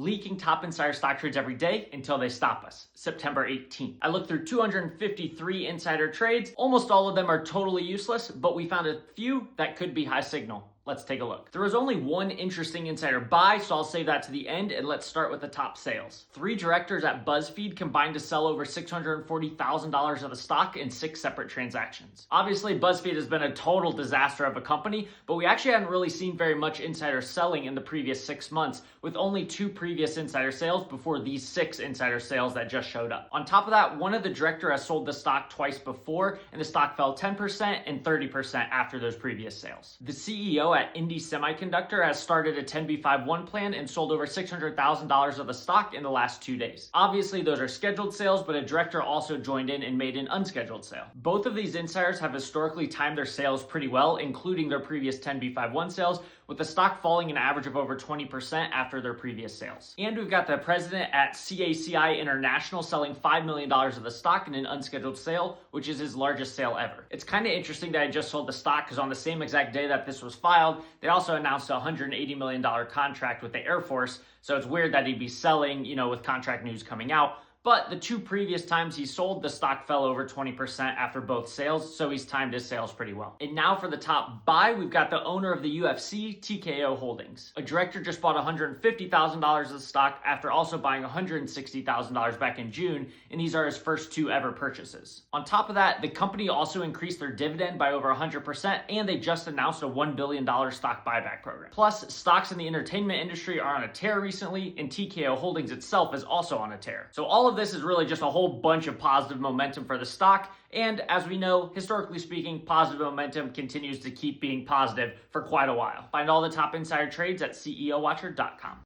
leaking top insider stock trades every day until they stop us, September 18th. I looked through 253 insider trades. Almost all of them are totally useless, but we found a few that could be high signal. Let's take a look. There was only one interesting insider buy, so I'll save that to the end, and let's start with the top sales. 3 directors at BuzzFeed combined to sell over $640,000 of the stock in 6 separate transactions. Obviously, BuzzFeed has been a total disaster of a company, but we actually hadn't really seen very much insider selling in the previous 6 months, with only 2 previous insider sales before these 6 insider sales that just showed up. On top of that, one of the directors has sold the stock twice before, and the stock fell 10% and 30% after those previous sales. The CEO at Indie Semiconductor has started a 10b5-1 plan and sold over $600,000 of the stock in the last 2 days. Obviously, those are scheduled sales, but a director also joined in and made an unscheduled sale. Both of these insiders have historically timed their sales pretty well, including their previous 10b5-1 sales, with the stock falling an average of over 20% after their previous sales. And we've got the president at CACI International selling $5 million of the stock in an unscheduled sale, which is his largest sale ever. It's kind of interesting that I just sold the stock because on the same exact day that this was filed, they also announced a $180 million contract with the Air Force, so it's weird that he'd be selling, with contract news coming out. But the 2 previous times he sold, the stock fell over 20% after both sales, so he's timed his sales pretty well. And now for the top buy, we've got the owner of the UFC, TKO Holdings. A director just bought $150,000 of stock after also buying $160,000 back in June, and these are his first 2 ever purchases. On top of that, the company also increased their dividend by over 100%, and they just announced a $1 billion stock buyback program. Plus, stocks in the entertainment industry are on a tear recently, and TKO Holdings itself is also on a tear. So all of this is really just a whole bunch of positive momentum for the stock, and as we know, historically speaking, positive momentum continues to keep being positive for quite a while. Find all the top insider trades at CEOWatcher.com.